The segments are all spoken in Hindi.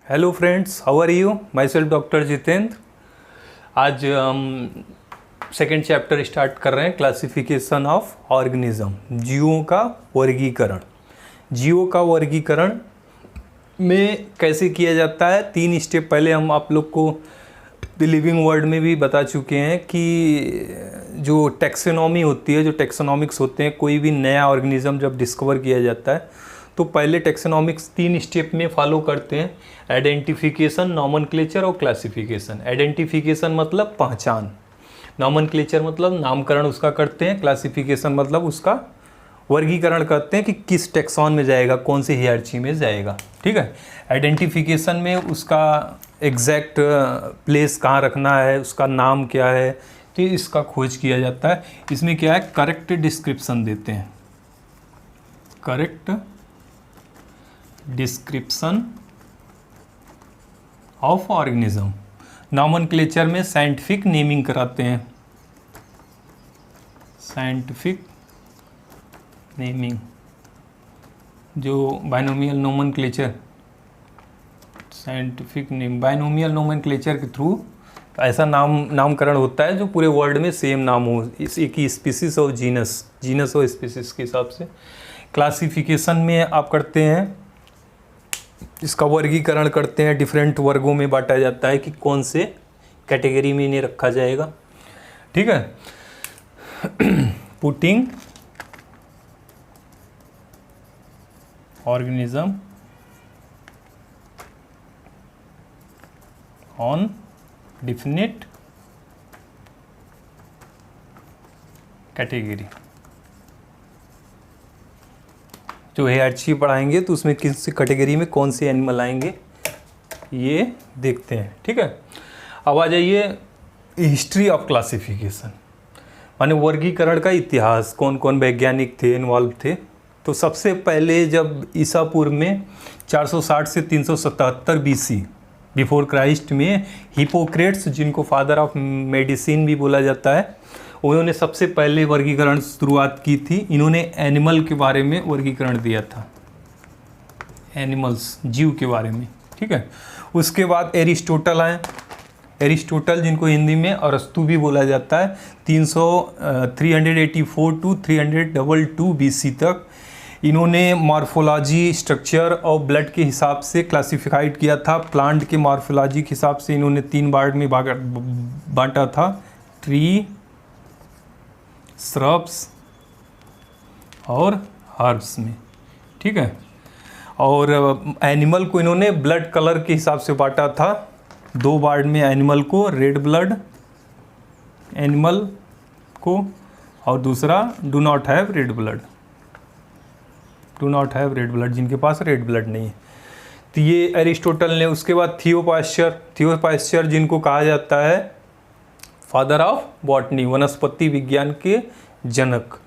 Hello friends, how are you? Myself doctor Jitendra. आज हम सेकेंड चैप्टर स्टार्ट कर रहे हैं, क्लासिफिकेशन ऑफ ऑर्गेनिज्म, जीवों का वर्गीकरण। जीवों का वर्गीकरण में कैसे किया जाता है, 3 स्टेप पहले हम आप लोग को द लिविंग वर्ल्ड में भी बता चुके हैं कि जो टैक्सोनॉमी होती है, जो टैक्सोनॉमिक्स होते हैं, कोई भी नया ऑर्गेनिज्म जब डिस्कवर किया जाता है तो पहले टैक्सोनॉमिक्स 3 स्टेप में फॉलो करते हैं: आइडेंटिफिकेशन, नॉमेनक्लेचर और क्लासिफिकेशन। आइडेंटिफिकेशन मतलब पहचान, नॉमेनक्लेचर मतलब नामकरण उसका करते हैं, क्लासिफिकेशन मतलब उसका वर्गीकरण करते हैं कि किस टैक्सॉन में जाएगा, कौन सी हियरार्ची में जाएगा। ठीक है। आइडेंटिफिकेशन में उसका एग्जैक्ट प्लेस कहाँ रखना है, उसका नाम क्या है, तो इसका खोज किया जाता है। इसमें क्या है, करेक्ट डिस्क्रिप्शन देते हैं, correct description of organism. Nomenclature में साइंटिफिक नेमिंग कराते हैं, साइंटिफिक नेमिंग, जो binomial nomenclature, scientific name binomial nomenclature के थ्रू ऐसा नामकरण होता है जो पूरे वर्ल्ड में सेम नाम हो, इस एक ही स्पीसीज और जीनस और स्पीसीज के हिसाब से। क्लासिफिकेशन में आप करते हैं, इसका वर्गीकरण करते हैं, डिफरेंट वर्गों में बांटा जाता है कि कौन से कैटेगरी में इन्हें रखा जाएगा। ठीक है। Putting organism on definite category. जो हियरार्ची पढ़ाएंगे तो उसमें किस कैटेगरी में कौन से एनिमल आएंगे ये देखते हैं। ठीक है। अब आ जाइए हिस्ट्री ऑफ क्लासिफिकेशन, माने वर्गीकरण का इतिहास, कौन कौन वैज्ञानिक थे, इन्वॉल्व थे। तो सबसे पहले जब ईसा पूर्व में 460 से 377 BC बिफोर क्राइस्ट में हिपोक्रेट्स, जिनको फादर ऑफ मेडिसिन भी बोला जाता है, उन्होंने सबसे पहले वर्गीकरण शुरुआत की थी। इन्होंने एनिमल के बारे में वर्गीकरण दिया था, एनिमल्स, जीव के बारे में। ठीक है। उसके बाद एरिस्टोटल आए, एरिस्टोटल जिनको हिंदी में अरस्तु भी बोला जाता है, 384 टू 322 BC तक इन्होंने मॉर्फोलॉजी, स्ट्रक्चर और ब्लड के हिसाब से क्लासिफाइड किया था। प्लांट के मॉर्फोलॉजी के हिसाब से इन्होंने 3 पार्ट में बांटा था, ट्री, श्रब्स और हर्ब्स में। ठीक है। और एनिमल को इन्होंने ब्लड कलर के हिसाब से बांटा था, 2 पार्ट में एनिमल को, रेड ब्लड एनिमल को और दूसरा do not have read blood, do not have read blood, जिनके पास रेड ब्लड नहीं है। तो ये एरिस्टोटल ने। उसके बाद थियोपास्चर जिनको कहा जाता है फादर ऑफ बॉटनी, वनस्पति विज्ञान के जनक,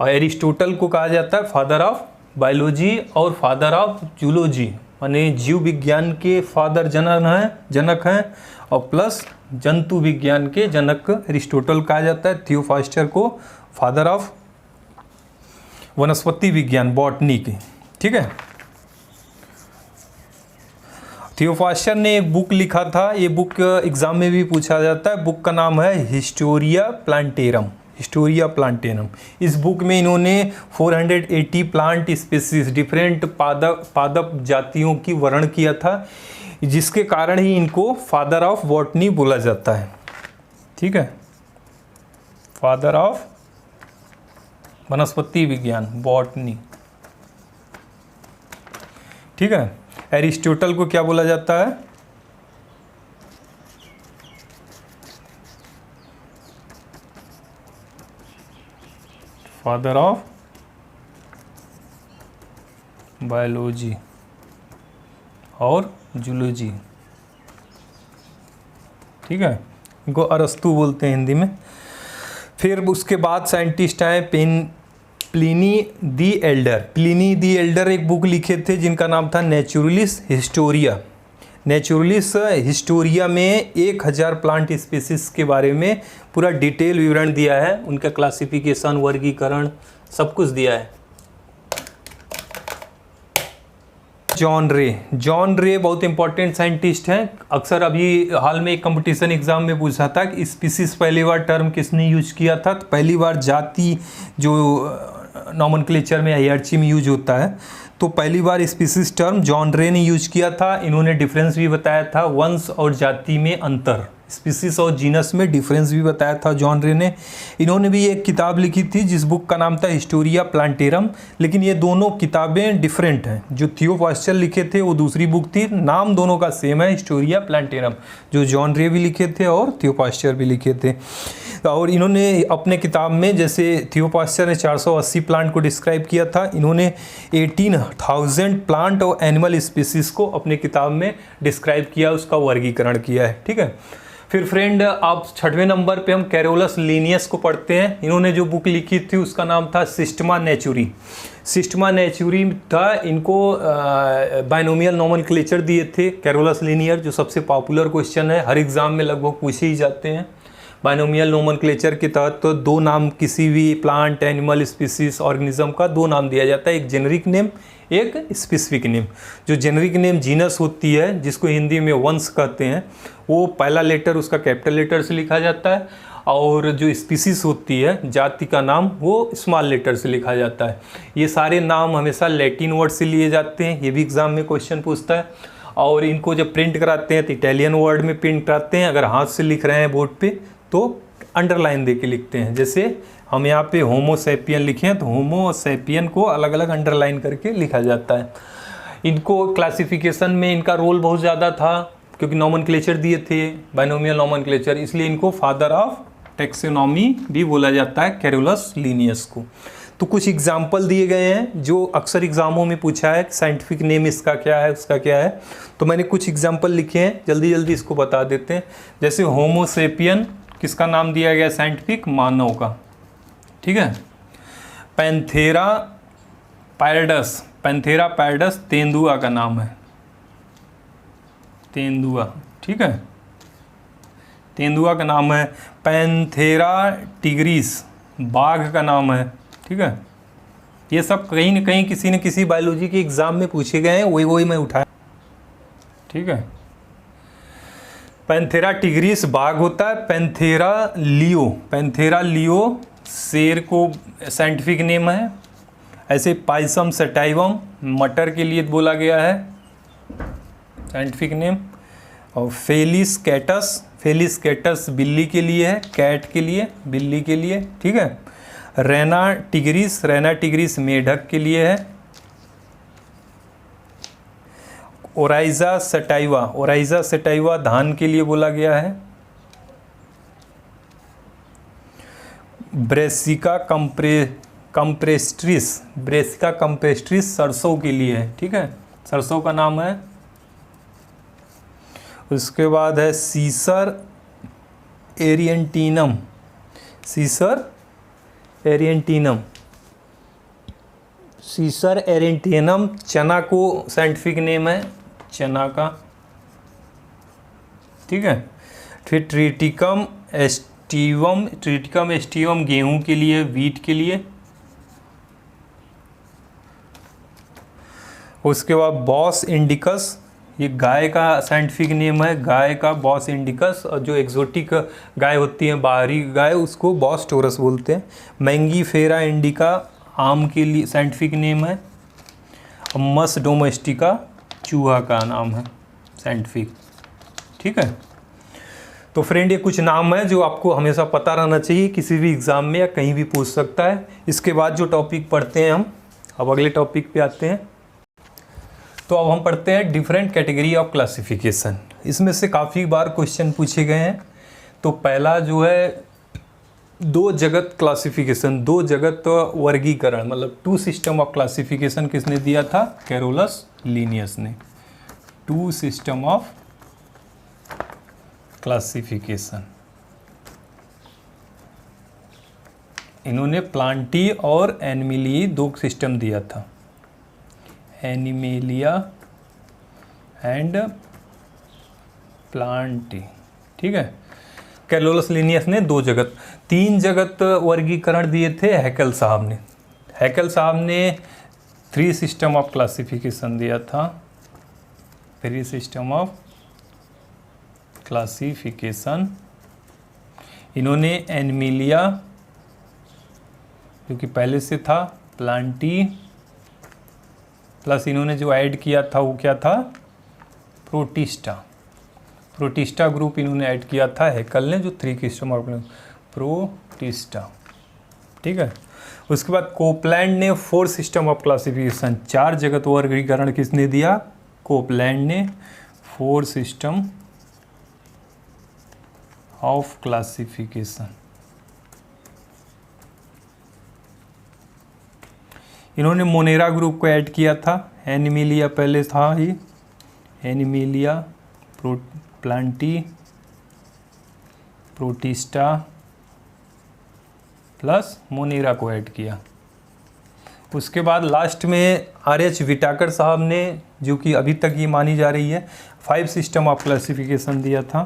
और एरिस्टोटल को कहा जाता है फादर ऑफ बायोलॉजी और फादर ऑफ जूलॉजी, माने जीव विज्ञान के फादर जनक हैं और प्लस जंतु विज्ञान के जनक एरिस्टोटल कहा जाता है। थियोपास्चर को फादर ऑफ वनस्पति विज्ञान, बॉटनी के। ठीक है। थियोपास्चर ने एक बुक लिखा था, ये बुक एग्जाम में भी पूछा जाता है। बुक का नाम है हिस्टोरिया प्लांटेरम, हिस्टोरिया प्लांटेरम। इस बुक में इन्होंने 480 प्लांट स्पीसीज, डिफरेंट पादप जातियों की वर्णन किया था, जिसके कारण ही इनको फादर ऑफ बॉटनी बोला जाता है। ठीक है। फादर ऑफ वनस्पति विज्ञान, बॉटनी। ठीक है। एरिस्टोटल को क्या बोला जाता है? फादर ऑफ बायोलॉजी और जूलॉजी। ठीक है। इनको अरस्तु बोलते हैं हिंदी में। फिर उसके बाद साइंटिस्ट आए प्लिनी दी एल्डर। प्लिनी दी एल्डर एक बुक लिखे थे जिनका नाम था नेचुरलिस हिस्टोरिया। नेचुरलिस हिस्टोरिया में 1000 प्लांट स्पीसीज के बारे में पूरा डिटेल विवरण दिया है, उनका क्लासिफिकेशन, वर्गीकरण, सब कुछ दिया है। जॉन रे बहुत इंपॉर्टेंट साइंटिस्ट हैं। अक्सर अभी हाल में एक कंपटीशन एग्जाम में पूछा था कि स्पीसीज पहली बार टर्म किसने यूज किया था। तो पहली बार जाति जो नॉमेनक्लेचर में हायरार्ची में यूज होता है, तो पहली बार स्पीसीज टर्म जॉन रे ने यूज किया था। इन्होंने डिफरेंस भी बताया था, वंश और जाति में अंतर, स्पीसीज और जीनस में डिफरेंस भी बताया था जॉन रे ने। इन्होंने भी एक किताब लिखी थी जिस बुक का नाम था हिस्टोरिया प्लांटेरम, लेकिन ये दोनों किताबें डिफरेंट हैं। जो थियो पास्चर लिखे थे वो दूसरी बुक थी, नाम दोनों का सेम है, हिस्टोरिया प्लांटेरम, जो जॉन रे भी लिखे थे और थियो पास्चर भी लिखे थे। और इन्होंने अपने किताब में, जैसे थियो पास्चर ने 480 प्लांट को डिस्क्राइब किया था, इन्होंने 18,000 प्लांट और एनिमल स्पीसीज को अपने किताब में डिस्क्राइब किया, उसका वर्गीकरण किया है। ठीक है, फिर फ्रेंड आप 6वें नंबर पे हम कैरोलस लिनियस को पढ़ते हैं। इन्होंने जो बुक लिखी थी उसका नाम था सिस्टमा नेचुरी। सिस्टमा नेचुरी था, इनको बाइनोमियल नोमेनक्लेचर दिए थे कैरोलस लिनियर, जो सबसे पॉपुलर क्वेश्चन है, हर एग्जाम में लगभग पूछे ही जाते हैं। बाइनोमियल नोमेनक्लेचर के तहत तो दो नाम किसी भी प्लांट, एनिमल, स्पीसीज, ऑर्गेनिज्म का दो नाम दिया जाता है, एक जेनरिक नेम, एक स्पेसिफिक नेम। जो जेनरिक नेम जीनस होती है, जिसको हिंदी में वंश कहते हैं, वो पहला लेटर उसका कैपिटल लेटर से लिखा जाता है, और जो स्पीसीज होती है, जाति का नाम, वो स्मॉल लेटर से लिखा जाता है। ये सारे नाम हमेशा लैटिन वर्ड से लिए जाते हैं, ये भी एग्जाम में क्वेश्चन पूछता है। और इनको जब प्रिंट कराते हैं तो इटालियन वर्ड में प्रिंट कराते हैं। अगर हाथ से लिख रहे हैं बोर्ड पे तो अंडरलाइन दे के लिखते हैं। जैसे हम यहाँ पे होमो सैपियन लिखे हैं तो होमो सैपियन को अलग अलग अंडरलाइन करके लिखा जाता है। इनको क्लासिफिकेशन में इनका रोल बहुत ज़्यादा था, क्योंकि नोमेनक्लेचर दिए थे, बाइनोमियल नोमेनक्लेचर, इसलिए इनको फादर ऑफ टैक्सोनॉमी भी बोला जाता है कैरोलस लिनियस को। तो कुछ एग्जाम्पल दिए गए हैं जो अक्सर एग्जामों में पूछा है, साइंटिफिक नेम इसका क्या है, उसका क्या है। तो मैंने कुछ एग्जाम्पल लिखे हैं, जल्दी जल्दी इसको बता देते हैं। जैसे होमो सेपियन किसका नाम दिया गया साइंटिफिक, मानव का। ठीक है। पैंथेरा पैरडस तेंदुआ का नाम है, तेंदुआ। ठीक है, तेंदुआ का नाम है। पैंथेरा टिग्रिस बाघ का नाम है। ठीक है, ये सब कहीं न कहीं किसी न किसी बायोलॉजी के एग्जाम में पूछे गए हैं, वही मैं उठाया। ठीक है, पैंथेरा टिग्रिस बाघ होता है। पैंथेरा लियो शेर को साइंटिफिक नेम है। ऐसे पाइसम सटाइवम मटर के लिए बोला गया है साइंटिफिक नेम। और फेलिस कैटस बिल्ली के लिए है, कैट के लिए, बिल्ली के लिए। ठीक है। रेना टिग्रिस मेढक के लिए है। ओराइजा सटाइवा धान के लिए बोला गया है। ब्रेसिका कंप्रेस्ट्रिस सरसों के लिए है। ठीक है, सरसों का नाम है। उसके बाद है सीसर एरियंटीनम चना को साइंटिफिक नेम है, चना का। ठीक है। फिर ट्रिटिकम एस्टिवम गेहूं के लिए, वीट के लिए। उसके बाद बॉस इंडिकस, ये गाय का साइंटिफिक नेम है, गाय का बॉस इंडिकस। और जो एक्सोटिक गाय होती है, बाहरी गाय, उसको बॉस टोरस बोलते हैं। मैंगीफेरा इंडिका आम के लिए साइंटिफिक नेम है। मस डोमेस्टिका चूहा का नाम है साइंटिफिक। ठीक है। तो फ्रेंड, ये कुछ नाम है जो आपको हमेशा पता रहना चाहिए, किसी भी एग्ज़ाम में या कहीं भी पूछ सकता है। इसके बाद जो टॉपिक पढ़ते हैं हम, अब अगले टॉपिक पे आते हैं। तो अब हम पढ़ते हैं डिफरेंट कैटेगरी ऑफ क्लासिफिकेशन। इसमें से काफ़ी बार क्वेश्चन पूछे गए हैं। तो पहला जो है दो जगत वर्गीकरण, मतलब 2 सिस्टम ऑफ क्लासिफिकेशन किसने दिया था, कैरोलस लिनियस ने। 2 सिस्टम ऑफ क्लासिफिकेशन, इन्होंने प्लांटी और एनिमली 2 सिस्टम दिया था, एनिमेलिया एंड प्लांटी। ठीक है। कैरोलस लिनियस ने 2 जगत, 3 जगत वर्गीकरण दिए थे हैकेल साहब ने 3 सिस्टम ऑफ क्लासिफिकेशन दिया था। 3 सिस्टम ऑफ क्लासिफिकेशन। इन्होंने एनिमिलिया जो कि पहले से था, प्लांटी, प्लस इन्होंने जो ऐड किया था वो क्या था, प्रोटिस्टा। प्रोटिस्टा ग्रुप इन्होंने ऐड किया था हैकल ने, जो 3 सिस्टम ऑफ प्रोटिस्टा। ठीक है। उसके बाद कोपलैंड ने 4 सिस्टम ऑफ क्लासिफिकेशन, 4 जगत वर्गीकरण किसने दिया, कोपलैंड ने 4 सिस्टम ऑफ क्लासिफिकेशन। इन्होंने मोनेरा ग्रुप को ऐड किया था, एनिमिलिया पहले था ही, Animalia, Plantae, Protista plus Monera को ऐड किया। उसके बाद लास्ट में आर.एच. विटाकर साहब ने, जो कि अभी तक ये मानी जा रही है, 5 सिस्टम ऑफ क्लासिफिकेशन दिया था,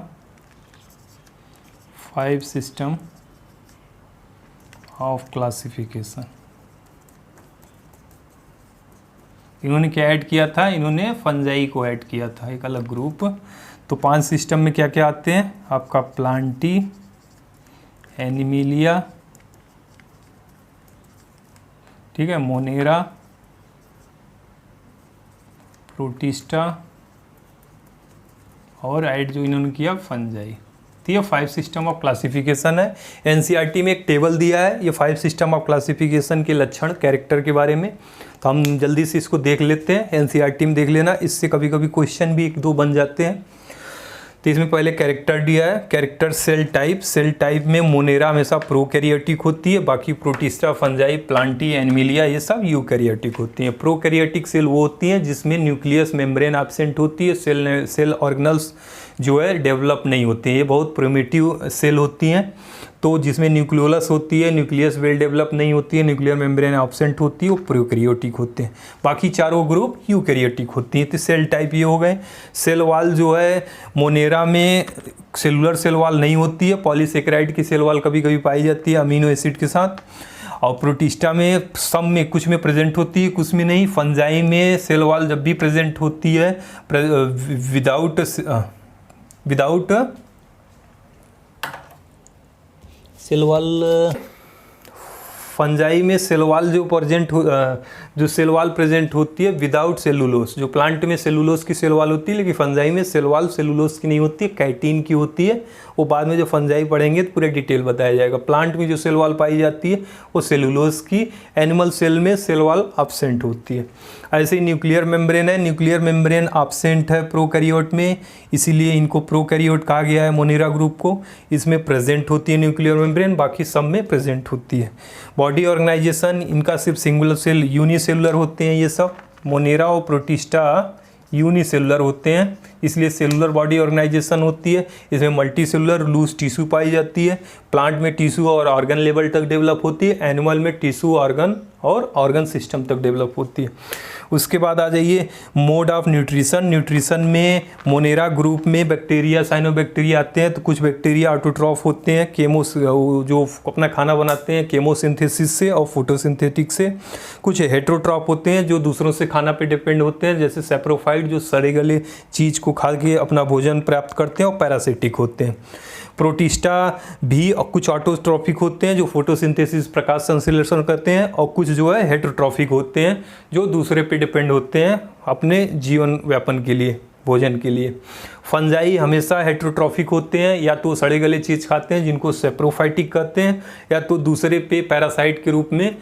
5 सिस्टम ऑफ क्लासिफिकेशन। इन्होंने क्या ऐड किया था, इन्होंने फंजाई को ऐड किया था, एक अलग ग्रुप। तो 5 सिस्टम में क्या क्या आते हैं आपका, प्लांटी, एनिमिलिया, ठीक है, मोनेरा, प्रोटिस्टा और ऐड जो इन्होंने किया फंजाई। तो ये 5 सिस्टम ऑफ क्लासिफिकेशन है। एनसीईआरटी में एक टेबल दिया है ये 5 सिस्टम ऑफ क्लासिफिकेशन के लक्षण, कैरेक्टर के बारे में। तो हम जल्दी से इसको देख लेते हैं, एनसीईआरटी में देख लेना, इससे कभी कभी क्वेश्चन भी 1-2 बन जाते हैं। तो इसमें पहले कैरेक्टर दिया है, character cell type. Cell type में मोनेरा हमेशा प्रोकैरियोटिक होती है, बाकी प्रोटिस्टा, फंजाई, प्लांटी, एनिमिलिया ये सब यूकैरियोटिक होती हैं। प्रोकैरियोटिक सेल वो होती हैं जिसमें न्यूक्लियस मेम्ब्रेन एब्सेंट होती है, सेल ऑर्गेनल्स जो है डेवलप नहीं होते हैं, ये बहुत प्रिमिटिव सेल होती हैं। तो जिसमें न्यूक्लियोलस होती है, न्यूक्लियस वेल डेवलप नहीं होती है, न्यूक्लियर मेम्ब्रेन एब्सेंट होती है, वो प्रोकैरियोटिक होते हैं। बाकी चारों ग्रुप यूकैरियोटिक होती हैं। तो सेल टाइप ये हो गए। सेल वॉल जो है मोनेरा में सेलुलर सेल वॉल नहीं होती है, पॉलीसेकेराइड की सेल वॉल कभी कभी पाई जाती है अमीनो एसिड के साथ। और प्रोटिस्टा में सब में कुछ में प्रेजेंट होती है, कुछ में नहीं। फंजाई में सेल वॉल जब भी प्रेजेंट होती है विदाउट सेल वॉल, फंजाई में सेल वॉल जो सेल वॉल प्रेजेंट होती है विदाउट सेलुलोस। जो प्लांट में सेलुलोस की सेल वॉल होती है, लेकिन फंजाई में सेल वॉल सेलुलोस की नहीं होती है, कैटीन की होती है। वो बाद में जो फंजाई पढ़ेंगे तो पूरे डिटेल बताया जाएगा। प्लांट में जो सेल वॉल पाई जाती है वो सेलुलोस की, एनिमल सेल में सेल वॉल एब्सेंट होती है। ऐसे ही न्यूक्लियर मेम्ब्रेन है, न्यूक्लियर मेम्ब्रेन एब्सेंट है प्रोकैरियोट में, इसीलिए इनको प्रोकैरियोट कहा गया है मोनेरा ग्रुप को। इसमें प्रेजेंट होती है न्यूक्लियर मेम्ब्रेन, बाकी सब में प्रेजेंट होती है। बॉडी ऑर्गेनाइजेशन इनका सिर्फ सिंगुलर सेल यूनिसेलुलर होते हैं ये सब। मोनेरा और प्रोटिस्टा यूनिसेलुलर होते हैं, इसलिए सेलुलर बॉडी ऑर्गेनाइजेशन होती है। इसमें मल्टी सेलुलर लूज टिश्यू पाई जाती है। प्लांट में टिश्यू और ऑर्गन लेवल तक डेवलप होती है, एनिमल में टिश्यू, ऑर्गन और ऑर्गन सिस्टम तक डेवलप होती है। उसके बाद आ जाइए मोड ऑफ न्यूट्रिशन। न्यूट्रिशन में मोनेरा ग्रुप में बैक्टीरिया, साइनोबैक्टीरिया आते हैं। तो कुछ बैक्टीरिया ऑटोट्रॉफ होते हैं, जो अपना खाना बनाते हैं केमोसिंथेसिस से और फोटोसिंथेटिक से। कुछ हेटेरोट्रॉफ होते हैं जो दूसरों से खाना पे डिपेंड होते हैं, जैसे सैप्रोफाइट जो सड़े गले चीज़ को खा के अपना भोजन प्राप्त करते हैं, और पैरासिटिक होते हैं। प्रोटिस्टा भी कुछ ऑटोट्रॉफिक होते हैं जो फोटोसिंथेसिस प्रकाश संश्लेषण करते हैं, और कुछ जो है हेटेरोट्रॉफिक होते हैं जो दूसरे पे डिपेंड होते हैं अपने जीवन व्यापन के लिए, भोजन के लिए। फंजाई हमेशा हेटेरोट्रॉफिक होते हैं, या तो सड़े गले चीज़ खाते हैं जिनको सैप्रोफाइटिक कहते हैं, या तो दूसरे पे पैरासाइट के रूप में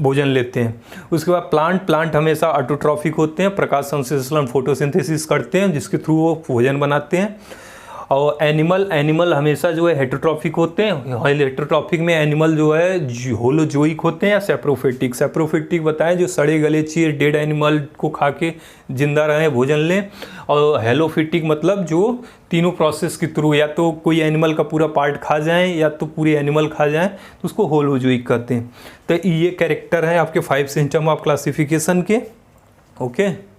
भोजन लेते हैं। उसके बाद प्लांट हमेशा ऑटोट्रॉफिक होते हैं, प्रकाश संश्लेषण फोटोसिंथेसिस करते हैं जिसके थ्रू वो भोजन बनाते हैं। और एनिमल हमेशा जो है हेटेरोट्रॉफिक होते हैं। हेटेरोट्रॉफिक में एनिमल जो है होलोजोइक होते हैं या सैप्रोफिटिक। सैप्रोफिटिक बताएं जो सड़े गले चीज डेड एनिमल को खा के जिंदा रहे, भोजन लें। और हेलोफिटिक मतलब जो तीनों प्रोसेस के थ्रू या तो कोई एनिमल का पूरा पार्ट खा जाएं या तो पूरे एनिमल खा जाएं, तो उसको होलोजोइक कहते हैं। तो ये कैरेक्टर है आपके 5 सिस्टम ऑफ क्लासिफिकेशन के। ओके।